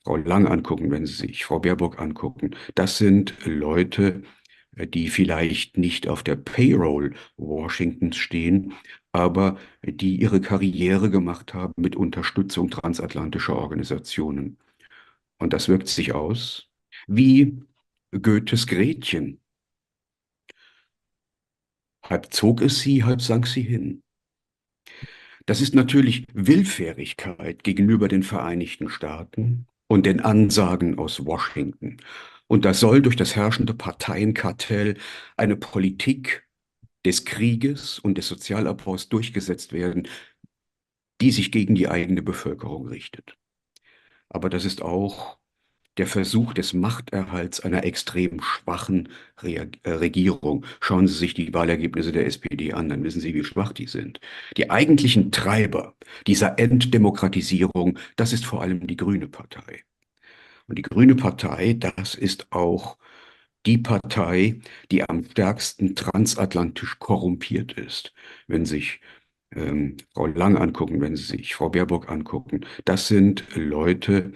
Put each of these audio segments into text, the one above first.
Frau Lang angucken, wenn Sie sich Frau Baerbock angucken, das sind Leute, die vielleicht nicht auf der Payroll Washingtons stehen, aber die ihre Karriere gemacht haben mit Unterstützung transatlantischer Organisationen. Und das wirkt sich aus wie Goethes Gretchen. Halb zog es sie, halb sank sie hin. Das ist natürlich Willfährigkeit gegenüber den Vereinigten Staaten und den Ansagen aus Washington. Und da soll durch das herrschende Parteienkartell eine Politik des Krieges und des Sozialabbaus durchgesetzt werden, die sich gegen die eigene Bevölkerung richtet. Aber das ist auch der Versuch des Machterhalts einer extrem schwachen Regierung. Schauen Sie sich die Wahlergebnisse der SPD an, dann wissen Sie, wie schwach die sind. Die eigentlichen Treiber dieser Entdemokratisierung, das ist vor allem die Grüne Partei. Und die Grüne Partei, das ist auch die Partei, die am stärksten transatlantisch korrumpiert ist. Wenn sich Frau Lang angucken, wenn Sie sich Frau Baerbock angucken, das sind Leute,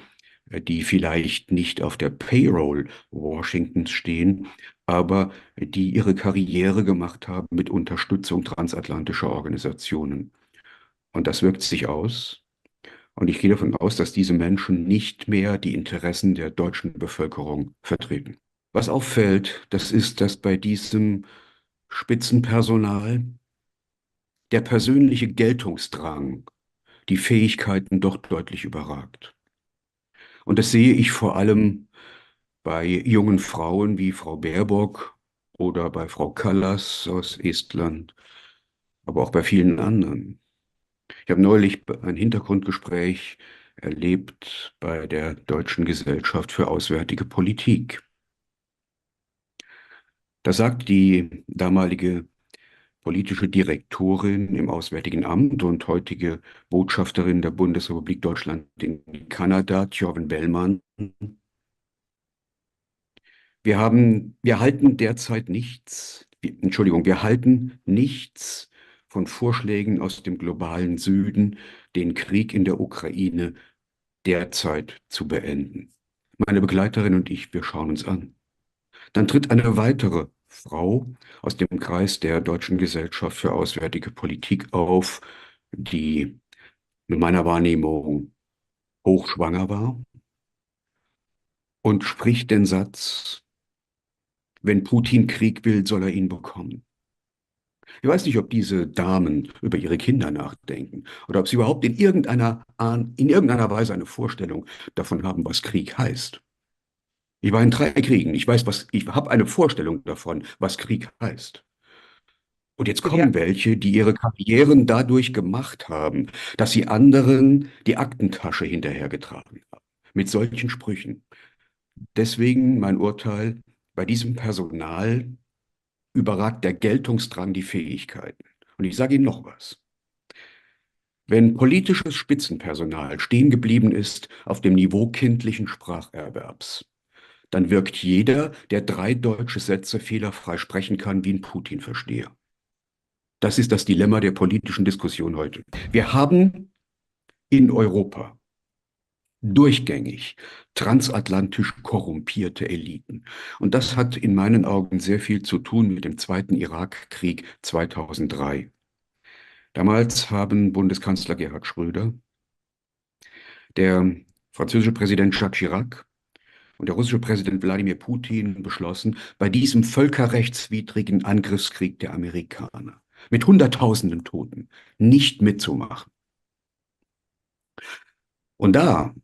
die vielleicht nicht auf der Payroll Washingtons stehen, aber die ihre Karriere gemacht haben mit Unterstützung transatlantischer Organisationen. Und das wirkt sich aus. Und ich gehe davon aus, dass diese Menschen nicht mehr die Interessen der deutschen Bevölkerung vertreten. Was auffällt, das ist, dass bei diesem Spitzenpersonal der persönliche Geltungsdrang die Fähigkeiten doch deutlich überragt. Und das sehe ich vor allem bei jungen Frauen wie Frau Baerbock oder bei Frau Kallas aus Estland, aber auch bei vielen anderen. Ich habe neulich ein Hintergrundgespräch erlebt bei der Deutschen Gesellschaft für Auswärtige Politik. Da sagt die damalige politische Direktorin im Auswärtigen Amt und heutige Botschafterin der Bundesrepublik Deutschland in Kanada, Tjorven Bellmann: wir halten derzeit nichts, Entschuldigung, wir halten nichts von Vorschlägen aus dem globalen Süden, den Krieg in der Ukraine derzeit zu beenden. Meine Begleiterin und ich, wir schauen uns an. Dann tritt eine weitere Frau aus dem Kreis der Deutschen Gesellschaft für Auswärtige Politik auf, die in meiner Wahrnehmung hochschwanger war und spricht den Satz: Wenn Putin Krieg will, soll er ihn bekommen. Ich weiß nicht, ob diese Damen über ihre Kinder nachdenken oder ob sie überhaupt in irgendeiner Weise eine Vorstellung davon haben, was Krieg heißt. Ich war in 3 Kriegen. Ich habe eine Vorstellung davon, was Krieg heißt. Und jetzt Ja, kommen welche, die ihre Karrieren dadurch gemacht haben, dass sie anderen die Aktentasche hinterhergetragen haben. Mit solchen Sprüchen. Deswegen mein Urteil: Bei diesem Personal überragt der Geltungsdrang die Fähigkeiten. Und ich sage Ihnen noch was. Wenn politisches Spitzenpersonal stehen geblieben ist auf dem Niveau kindlichen Spracherwerbs, dann wirkt jeder, der 3 deutsche Sätze fehlerfrei sprechen kann, wie ein Putin-Versteher. Das ist das Dilemma der politischen Diskussion heute. Wir haben in Europa durchgängig transatlantisch korrumpierte Eliten. Und das hat in meinen Augen sehr viel zu tun mit dem Zweiten Irakkrieg 2003. Damals haben Bundeskanzler Gerhard Schröder, der französische Präsident Jacques Chirac und der russische Präsident Wladimir Putin beschlossen, bei diesem völkerrechtswidrigen Angriffskrieg der Amerikaner mit Hunderttausenden Toten nicht mitzumachen. Und da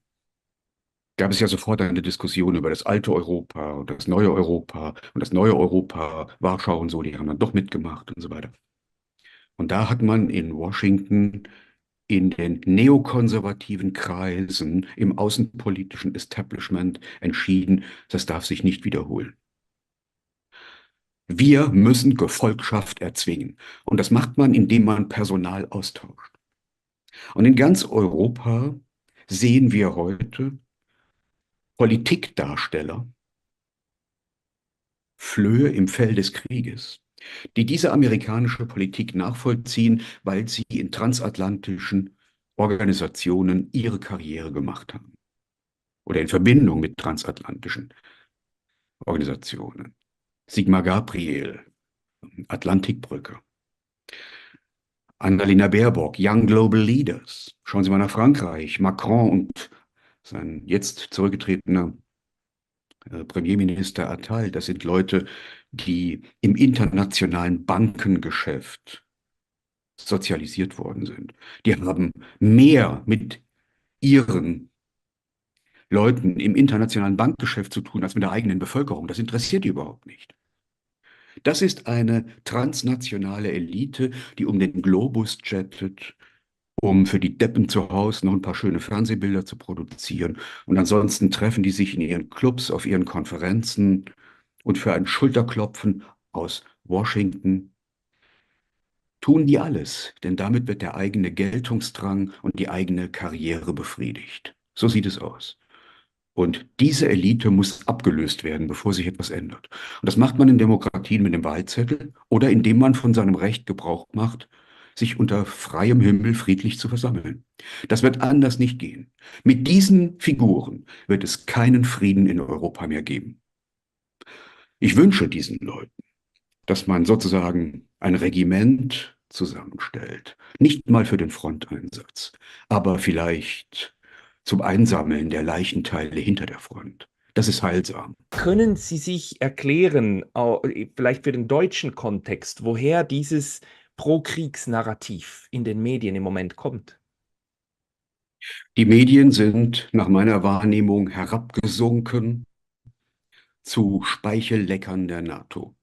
gab es ja sofort eine Diskussion über das alte Europa und das neue Europa und das neue Europa, Warschau und so, die haben dann doch mitgemacht und so weiter. Und da hat man in Washington in den neokonservativen Kreisen im außenpolitischen Establishment entschieden, das darf sich nicht wiederholen. Wir müssen Gefolgschaft erzwingen. Und das macht man, indem man Personal austauscht. Und in ganz Europa sehen wir heute Politikdarsteller, Flöhe im Fell des Krieges, die diese amerikanische Politik nachvollziehen, weil sie in transatlantischen Organisationen ihre Karriere gemacht haben. oder in Verbindung mit transatlantischen Organisationen. Sigmar Gabriel, Atlantikbrücke. Annalena Baerbock, Young Global Leaders. Schauen Sie mal nach Frankreich. Macron und sein jetzt zurückgetretener Premierminister Attal, das sind Leute, die im internationalen Bankengeschäft sozialisiert worden sind. Die haben mehr mit ihren Leuten im internationalen Bankgeschäft zu tun als mit der eigenen Bevölkerung. Das interessiert die überhaupt nicht. Das ist eine transnationale Elite, die um den Globus jettet, um für die Deppen zu Hause noch ein paar schöne Fernsehbilder zu produzieren. Und ansonsten treffen die sich in ihren Clubs, auf ihren Konferenzen und für ein Schulterklopfen aus Washington tun die alles, denn damit wird der eigene Geltungsdrang und die eigene Karriere befriedigt. So sieht es aus. Und diese Elite muss abgelöst werden, bevor sich etwas ändert. Und das macht man in Demokratien mit dem Wahlzettel oder indem man von seinem Recht Gebrauch macht, sich unter freiem Himmel friedlich zu versammeln. Das wird anders nicht gehen. Mit diesen Figuren wird es keinen Frieden in Europa mehr geben. Ich wünsche diesen Leuten, dass man sozusagen ein Regiment zusammenstellt. Nicht mal für den Fronteinsatz, aber vielleicht zum Einsammeln der Leichenteile hinter der Front. Das ist heilsam. Können Sie sich erklären, vielleicht für den deutschen Kontext, woher dieses Pro-Kriegs-Narrativ in den Medien im Moment kommt? Die Medien sind nach meiner Wahrnehmung herabgesunken zu Speichelleckern der NATO.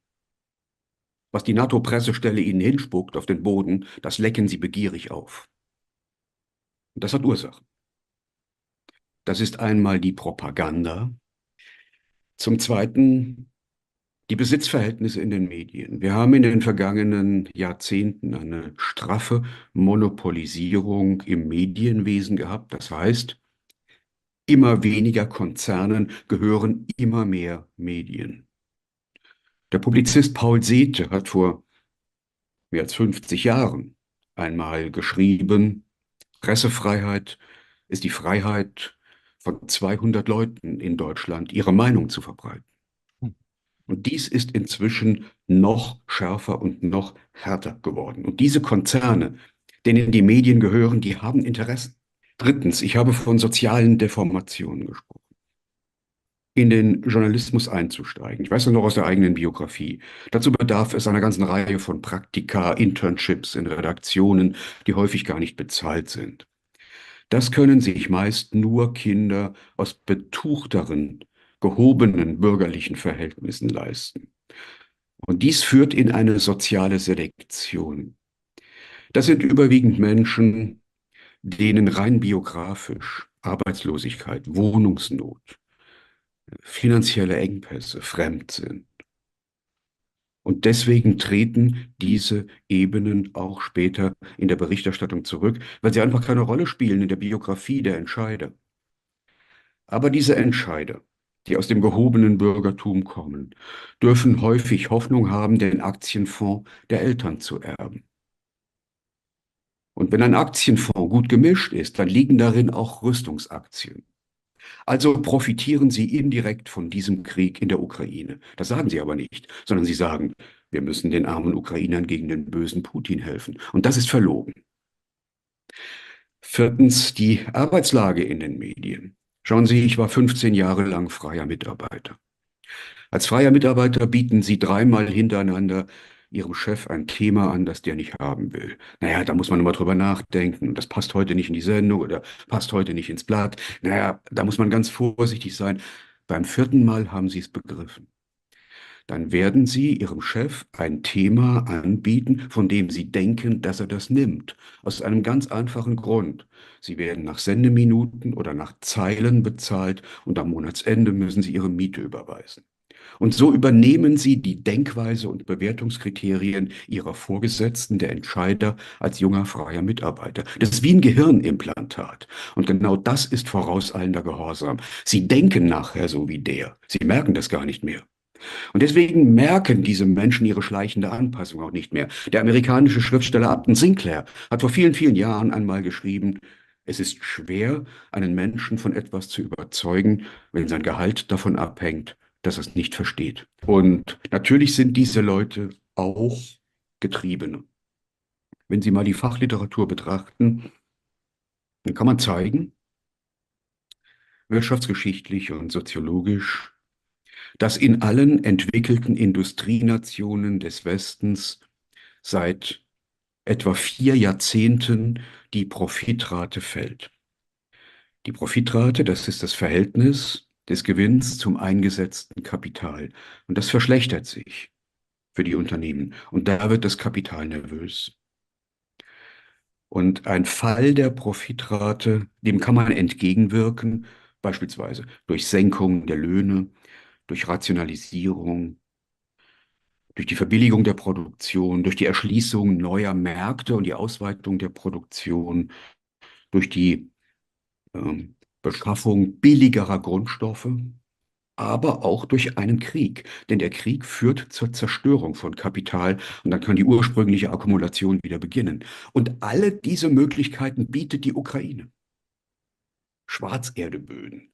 Was die NATO-Pressestelle ihnen hinspuckt auf den Boden, das lecken sie begierig auf. Und das hat Ursachen. Das ist einmal die Propaganda. Zum Zweiten die Besitzverhältnisse in den Medien. Wir haben in den vergangenen Jahrzehnten eine straffe Monopolisierung im Medienwesen gehabt. Das heißt, immer weniger Konzernen gehören immer mehr Medien. Der Publizist Paul Sethe hat vor mehr als 50 Jahren einmal geschrieben, Pressefreiheit ist die Freiheit von 200 Leuten in Deutschland, ihre Meinung zu verbreiten. Und dies ist inzwischen noch schärfer und noch härter geworden. Und diese Konzerne, denen die Medien gehören, die haben Interessen. Drittens, ich habe von sozialen Deformationen gesprochen. In den Journalismus einzusteigen. Ich weiß das noch aus der eigenen Biografie. Dazu bedarf es einer ganzen Reihe von Praktika, Internships in Redaktionen, die häufig gar nicht bezahlt sind. Das können sich meist nur Kinder aus betuchteren, gehobenen bürgerlichen Verhältnissen leisten. Und dies führt in eine soziale Selektion. Das sind überwiegend Menschen, denen rein biografisch Arbeitslosigkeit, Wohnungsnot, finanzielle Engpässe fremd sind. Und deswegen treten diese Ebenen auch später in der Berichterstattung zurück, weil sie einfach keine Rolle spielen in der Biografie der Entscheider. Aber diese Entscheider, die aus dem gehobenen Bürgertum kommen, dürfen häufig Hoffnung haben, den Aktienfonds der Eltern zu erben. Und wenn ein Aktienfonds gut gemischt ist, dann liegen darin auch Rüstungsaktien. Also profitieren sie indirekt von diesem Krieg in der Ukraine. Das sagen sie aber nicht, sondern sie sagen, wir müssen den armen Ukrainern gegen den bösen Putin helfen. Und das ist verlogen. Viertens, die Arbeitslage in den Medien. Schauen Sie, ich war 15 Jahre lang freier Mitarbeiter. Als freier Mitarbeiter bieten Sie dreimal hintereinander Ihrem Chef ein Thema an, das der nicht haben will. Naja, da muss man immer drüber nachdenken. Das passt heute nicht in die Sendung oder passt heute nicht ins Blatt. Naja, da muss man ganz vorsichtig sein. Beim vierten Mal haben Sie es begriffen. Dann werden Sie Ihrem Chef ein Thema anbieten, von dem Sie denken, dass er das nimmt. Aus einem ganz einfachen Grund. Sie werden nach Sendeminuten oder nach Zeilen bezahlt und am Monatsende müssen Sie Ihre Miete überweisen. Und so übernehmen sie die Denkweise und Bewertungskriterien ihrer Vorgesetzten, der Entscheider, als junger freier Mitarbeiter. Das ist wie ein Gehirnimplantat. Und genau das ist vorauseilender Gehorsam. Sie denken nachher so wie der. Sie merken das gar nicht mehr. Und deswegen merken diese Menschen ihre schleichende Anpassung auch nicht mehr. Der amerikanische Schriftsteller Upton Sinclair hat vor vielen, vielen Jahren einmal geschrieben, Es ist schwer, einen Menschen von etwas zu überzeugen, wenn sein Gehalt davon abhängt, dass er es nicht versteht. Und natürlich sind diese Leute auch Getriebene. Wenn Sie mal die Fachliteratur betrachten, dann kann man zeigen, wirtschaftsgeschichtlich und soziologisch, dass in allen entwickelten Industrienationen des Westens seit etwa 4 Jahrzehnten die Profitrate fällt. Die Profitrate, das ist das Verhältnis des Gewinns zum eingesetzten Kapital. Und das verschlechtert sich für die Unternehmen. Und da wird das Kapital nervös. Und ein Fall der Profitrate, dem kann man entgegenwirken, beispielsweise durch Senkung der Löhne, durch Rationalisierung, durch die Verbilligung der Produktion, durch die Erschließung neuer Märkte und die Ausweitung der Produktion, durch die Beschaffung billigerer Grundstoffe, aber auch durch einen Krieg. Denn der Krieg führt zur Zerstörung von Kapital und dann kann die ursprüngliche Akkumulation wieder beginnen. Und alle diese Möglichkeiten bietet die Ukraine. Schwarzerdeböden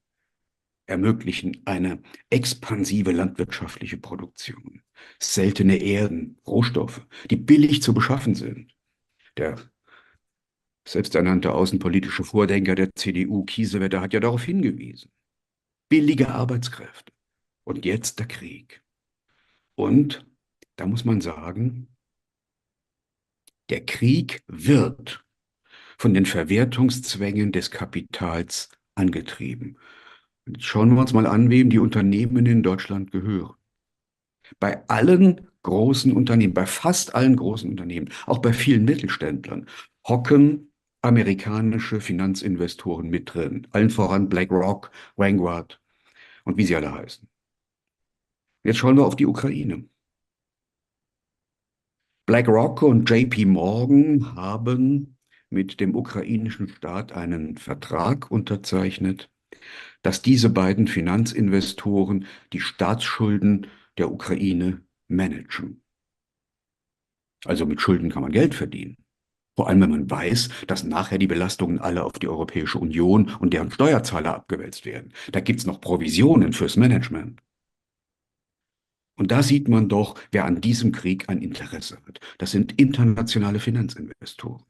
ermöglichen eine expansive landwirtschaftliche Produktion. Seltene Erden, Rohstoffe, die billig zu beschaffen sind. Der selbsternannte außenpolitische Vordenker der CDU, Kiesewetter, hat ja darauf hingewiesen. Billige Arbeitskräfte. Und jetzt der Krieg. Und da muss man sagen, der Krieg wird von den Verwertungszwängen des Kapitals angetrieben. Jetzt schauen wir uns mal an, wem die Unternehmen in Deutschland gehören. Bei allen großen Unternehmen, bei fast allen großen Unternehmen, auch bei vielen Mittelständlern, hocken amerikanische Finanzinvestoren mit drin. Allen voran BlackRock, Vanguard und wie sie alle heißen. Jetzt schauen wir auf die Ukraine. BlackRock und JP Morgan haben mit dem ukrainischen Staat einen Vertrag unterzeichnet, dass diese beiden Finanzinvestoren die Staatsschulden der Ukraine managen. Also mit Schulden kann man Geld verdienen. Vor allem, wenn man weiß, dass nachher die Belastungen alle auf die Europäische Union und deren Steuerzahler abgewälzt werden. Da gibt es noch Provisionen fürs Management. Und da sieht man doch, wer an diesem Krieg ein Interesse hat. Das sind internationale Finanzinvestoren.